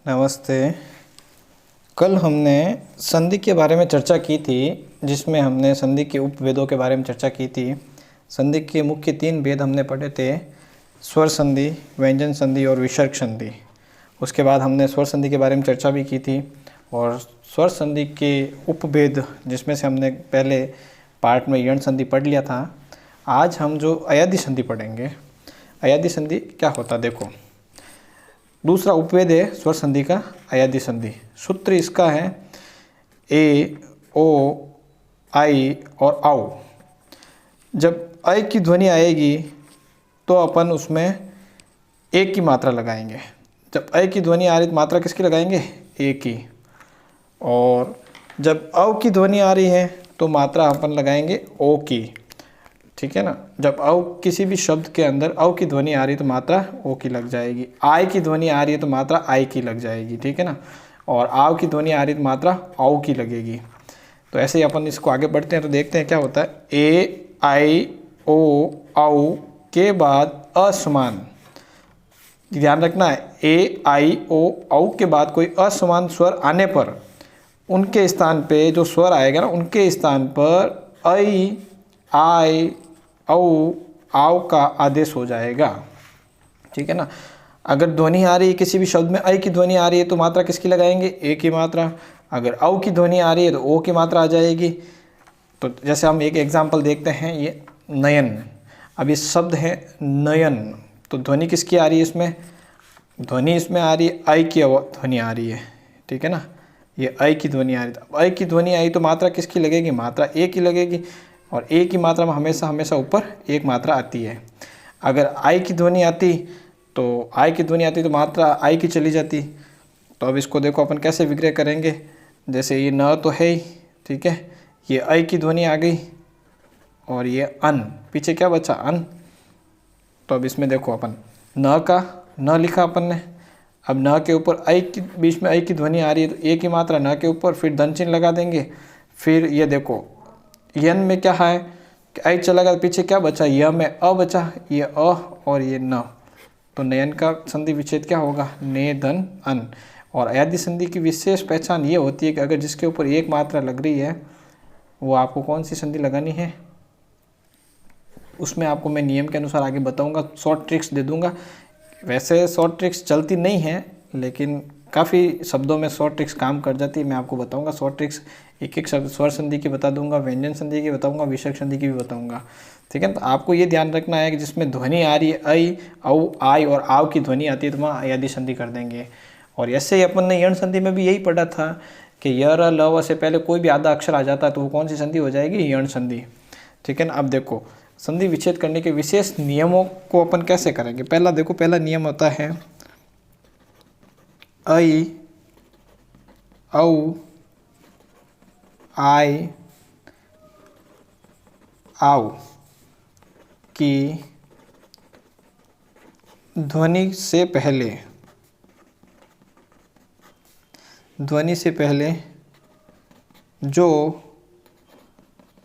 नमस्ते। कल हमने संधि के बारे में चर्चा की थी, जिसमें हमने संधि के उपभेदों के बारे में चर्चा की थी। संधि के मुख्य 3 भेद हमने पढ़े थे, स्वर संधि, व्यंजन संधि और विसर्ग संधि। उसके बाद हमने स्वर संधि के बारे में चर्चा भी की थी और स्वर संधि के उपभेद, जिसमें से हमने पहले पार्ट में यण संधि पढ़ लिया था। आज हम जो अयादि संधि पढ़ेंगे। अयादि संधि क्या होता है, देखो। दूसरा उपभेद है स्वर संधि का, अयादि संधि। सूत्र इसका है ए, ओ, आई और औ। जब ऐ की ध्वनि आएगी तो अपन उसमें ए की मात्रा लगाएंगे। जब ऐ की ध्वनि आ रही तो मात्रा किसकी लगाएंगे, ए की। और जब औ की ध्वनि आ रही है तो मात्रा अपन लगाएंगे ओ की, ठीक है ना। जब औ किसी भी शब्द के अंदर औ की ध्वनि आ रही है तो मात्रा ओ की लग जाएगी। आय की ध्वनि आ रही है तो मात्रा आई की लग जाएगी, ठीक है ना। और आव की ध्वनि आ रही है तो मात्रा औ की लगेगी। तो ऐसे ही अपन इसको आगे बढ़ते हैं तो देखते हैं क्या होता है। ए, आई, ओ, औ के बाद असमान, ध्यान रखना है। ए, आई, ओ, औ के बाद कोई असमान स्वर आने पर उनके स्थान पे जो स्वर आएगा ना, उनके स्थान पर ऐ, आय, औ, आव का आदेश हो जाएगा, ठीक है ना। अगर ध्वनि आ रही है किसी भी शब्द में, ऐ की ध्वनि आ रही है तो मात्रा किसकी लगाएंगे, ए की मात्रा। अगर औ की ध्वनि आ रही है तो ओ की मात्रा आ जाएगी। तो जैसे हम एक एग्जांपल देखते हैं, ये नयन। अब ये शब्द है नयन, तो ध्वनि किसकी आ रही है इसमें, ध्वनि इसमें आ रही है ऐ की ध्वनि आ रही है, ठीक है ना। ये ऐ की ध्वनि आ रही है, तो ऐ की ध्वनि आई तो मात्रा किसकी लगेगी, मात्रा ए की लगेगी। और ए की मात्रा में हमेशा हमेशा ऊपर एक मात्रा आती है। अगर आई की ध्वनि आती तो मात्रा आई की चली जाती। तो अब इसको देखो अपन कैसे विग्रह करेंगे। जैसे ये न तो है ही, ठीक है। ये ऐ की ध्वनि आ गई और ये अन, पीछे क्या बचा, अन। तो अब इसमें देखो अपन न का न लिखा अपन ने। अब न के ऊपर ऐ की, बीच में ऐ की ध्वनि आ रही है तो ए की मात्रा न के ऊपर, फिर धन चिन्ह लगा देंगे। फिर ये देखो यन में क्या है, ऐ चला गया, पीछे क्या बचा, य में अ बचा, ये अ और ये न। तो नयन का संधि विच्छेद क्या होगा, ने धन अन। और अयादि संधि की विशेष पहचान ये होती है कि अगर जिसके ऊपर एक मात्रा लग रही है वो आपको कौन सी संधि लगानी है, उसमें आपको मैं नियम के अनुसार आगे बताऊंगा, शॉर्ट ट्रिक्स दे दूंगा। वैसे शॉर्ट ट्रिक्स चलती नहीं है, लेकिन काफ़ी शब्दों में शॉर्ट ट्रिक्स काम कर जाती है। मैं आपको बताऊंगा शॉर्ट ट्रिक्स, एक एक शब्द स्वर संधि की बता दूंगा, व्यंजन संधि की बताऊंगा, विसर्ग संधि की भी बताऊंगा, ठीक है। तो आपको ये ध्यान रखना है कि जिसमें ध्वनि आ रही है ऐ, औ, आई और आव की ध्वनि आती है तो वहाँ अयादि संधि कर देंगे। और ऐसे ही अपन ने यण संधि में भी यही पढ़ा था कि य, र, ल, व से पहले कोई भी आधा अक्षर आ जाता है तो वो कौन सी संधि हो जाएगी, यण संधि, ठीक है ना। अब देखो संधि विच्छेद करने के विशेष नियमों को अपन कैसे करेंगे। पहला देखो, पहला नियम होता है ऐ, औ, आई, आव की ध्वनि से पहले जो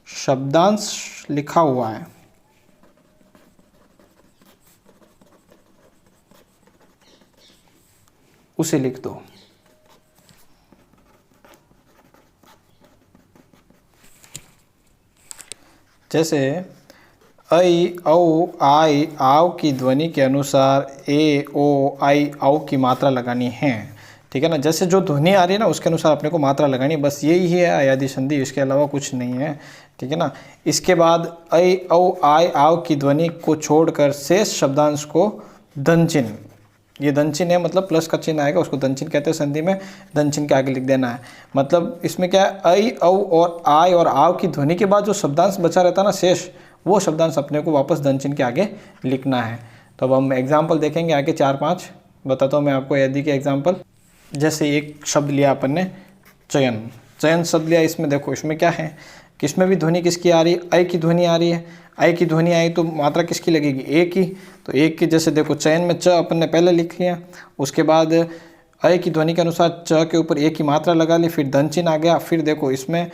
शब्दांश लिखा हुआ है उसे लिख दो। जैसे ऐ, औ, आई, आव की ध्वनि के अनुसार ए, ओ, आई, औ की मात्रा लगानी है, ठीक है ना। जैसे जो ध्वनि आ रही है ना उसके अनुसार अपने को मात्रा लगानी है, बस यही है अयादि संधि, इसके अलावा कुछ नहीं है, ठीक है ना। इसके बाद ऐ, औ, आई, आव की ध्वनि को छोड़कर शेष शब्दांश को धन चिन्ह, ये धन चिन्ह है मतलब प्लस का चिन्ह आएगा, उसको धन चिन्ह कहते हैं संधि में, धन चिन्ह के आगे लिख देना है। मतलब इसमें क्या है, ऐ, औ और आई और आव की ध्वनि के बाद जो शब्दांश बचा रहता है ना शेष, वो शब्दांश अपने को वापस धन चिन्ह के आगे लिखना है। तो अब हम एग्जाम्पल देखेंगे आगे 4-5 बताता हूँ मैं आपको यदि के एग्जाम्पल। जैसे एक शब्द लिया अपन ने चयन, चयन शब्द लिया। इसमें देखो इसमें क्या है कि इसमें भी ध्वनि किसकी आ रही है, ऐ की ध्वनि आ रही है। ऐ की ध्वनि आई तो मात्रा किसकी लगेगी, ए की। तो ए की, जैसे देखो चयन में च अपन ने पहले लिख लिया, उसके बाद ऐ की ध्वनि के अनुसार च के ऊपर ए की मात्रा लगा ली, फिर धन चिन्ह आ गया। फिर देखो इसमें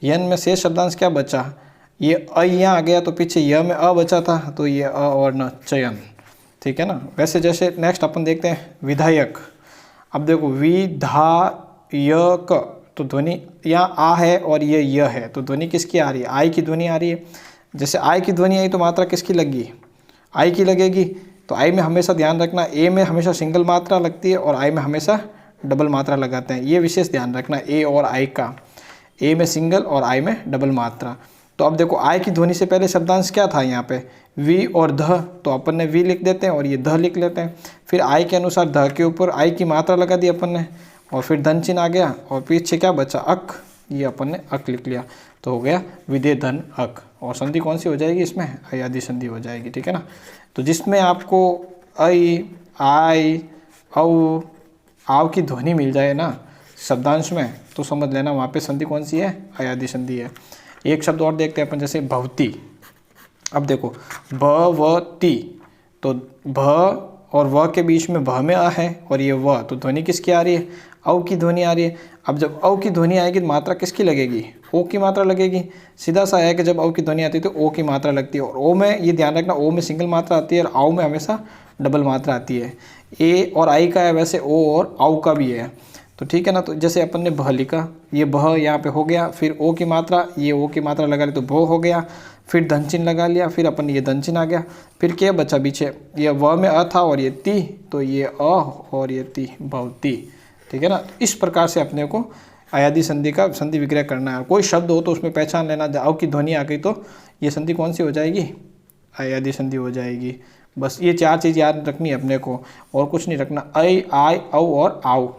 यन में शेष शब्दांश क्या बचा, ये अ यहाँ आ गया, तो पीछे य में अ बचा था तो ये अ और न, चयन, ठीक है ना। वैसे जैसे नेक्स्ट अपन देखते हैं विधायक। अब देखो वि धा य क, तो ध्वनि यहाँ आ है और ये य है, तो ध्वनि किसकी आ रही है? आई की ध्वनि आ रही है। जैसे आई की ध्वनि आई तो मात्रा किसकी लगी? आई की लगेगी। तो आई में हमेशा ध्यान रखना, ए में हमेशा सिंगल मात्रा लगती है और आई में हमेशा डबल मात्रा लगाते हैं, ये विशेष ध्यान रखना ए और आई का। ए में सिंगल और आई में डबल मात्रा। तो अब देखो आई की ध्वनि से पहले शब्दांश क्या था यहाँ पे? वी और ध, तो अपन ने वी लिख देते हैं और ये ध लिख लेते हैं। फिर आई के अनुसार ध के ऊपर आई की मात्रा लगा दी अपन ने, और फिर धन चिन्ह आ गया और पीछे क्या बचा? अक, ये अपन ने अक लिख लिया, तो हो गया विदे धन अक। और संधि कौन सी हो जाएगी इसमें? अयादि संधि हो जाएगी, ठीक है ना। तो जिसमें आपको आई, आई, औ, आव की ध्वनि मिल जाए ना शब्दांश में, तो समझ लेना वहाँ पे संधि कौन सी है? अयादि संधि है। एक शब्द और देखते हैं अपन, जैसे भवती। अब देखो भवती, तो भ और व के बीच में भ में अ है और ये व, तो ध्वनि किसकी आ रही है? औ की ध्वनि आ रही है। अब जब औ की ध्वनि आएगी तो मात्रा किसकी लगेगी? ओ की मात्रा लगेगी। सीधा सा है कि जब औ की ध्वनि आती है तो ओ की मात्रा लगती है, और ओ में ये ध्यान रखना, ओ में सिंगल मात्रा आती है और आओ में हमेशा डबल मात्रा आती है। ए और आई का है, वैसे ओ और आउ का भी है, तो ठीक है ना। तो जैसे अपन ने भ लिखा, ये भ यहाँ पे हो गया, फिर ओ की मात्रा, ये ओ की मात्रा लगा ली तो भो हो गया, फिर धन चिन्ह लगा लिया, फिर अपन ये धन चिन्ह आ गया, फिर क्या बचा पीछे? ये व में अ था और ये ती, तो ये अ और ये ती, भवती, ठीक है ना। इस प्रकार से अपने को अयादि संधि का संधि विग्रह करना है। कोई शब्द हो तो उसमें पहचान लेना, औ की ध्वनि आ गई तो ये संधि कौन सी हो जाएगी? अयादि संधि हो जाएगी। बस ये चार चीज़ याद रखनी है अपने को, और कुछ नहीं रखना। ऐ, आय, औ और आओ।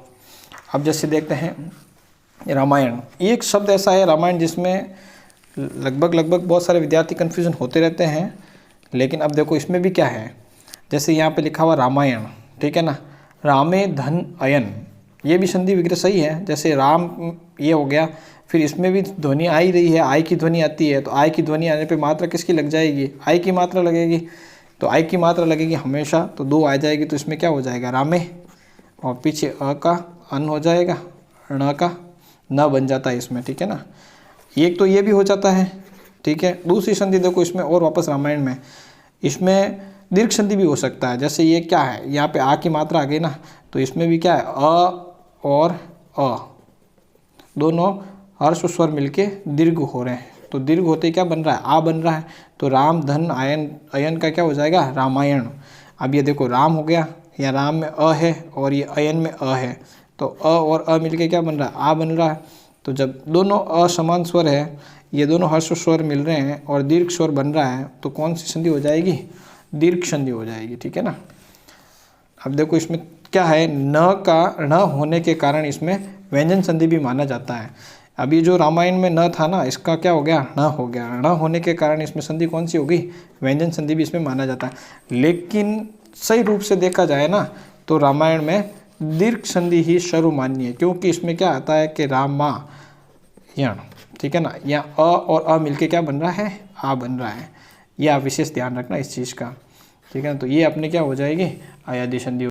अब जैसे देखते हैं रामायण, एक शब्द ऐसा है रामायण जिसमें लगभग बहुत सारे विद्यार्थी कन्फ्यूजन होते रहते हैं, लेकिन अब देखो इसमें भी क्या है। जैसे यहाँ पे लिखा हुआ रामायण, ठीक है ना, रामे धन अयन, ये भी संधि विग्रह सही है। जैसे राम ये हो गया, फिर इसमें भी ध्वनि आ ही रही है, आई की ध्वनि आती है, तो आई की ध्वनि आने पे मात्रा किसकी लग जाएगी? आई की मात्रा लगेगी। तो आई की मात्रा लगेगी हमेशा, तो दो आ जाएगी, तो इसमें क्या हो जाएगा? रामे, और पीछे अ का अन हो जाएगा, ण का न बन जाता है इसमें, ठीक है ना। एक तो ये भी हो जाता है, ठीक है। दूसरी संधि देखो इसमें, और वापस रामायण में इसमें दीर्घ संधि भी हो सकता है। जैसे ये क्या है, यहाँ पे आ की मात्रा आ गई ना, तो इसमें भी क्या है? अ और अ दोनों हर्ष स्वर मिलके दीर्घ हो रहे हैं, तो दीर्घ होते क्या बन रहा है? आ बन रहा है। तो राम धन आयन, अयन का क्या हो जाएगा? रामायण। अब ये देखो राम हो गया, या राम में अ है और ये अयन में अ है, तो अ और अ मिलके क्या बन रहा है? आ बन रहा है। तो जब दोनों असमान स्वर है, ये दोनों हर्ष स्वर मिल रहे हैं और दीर्घ स्वर बन रहा है, तो कौन सी संधि हो जाएगी? दीर्घ संधि हो जाएगी, ठीक है ना। अब देखो इसमें क्या है, न का न होने के कारण इसमें व्यंजन संधि भी माना जाता है। अब ये जो रामायण में न था ना, इसका क्या हो गया? न हो गया। न होने के कारण इसमें संधि कौन सी होगी? व्यंजन संधि भी इसमें माना जाता है। लेकिन सही रूप से देखा जाए ना, तो रामायण में दीर्घ संधि ही सर्वमान्य है, क्योंकि इसमें क्या आता है कि रामायण, ठीक है ना, यहाँ अ और अ मिलके क्या बन रहा है? आ बन रहा है। यह आप विशेष ध्यान रखना इस चीज़ का, ठीक है ना। तो ये अपने क्या हो जाएगी? अयादि संधि।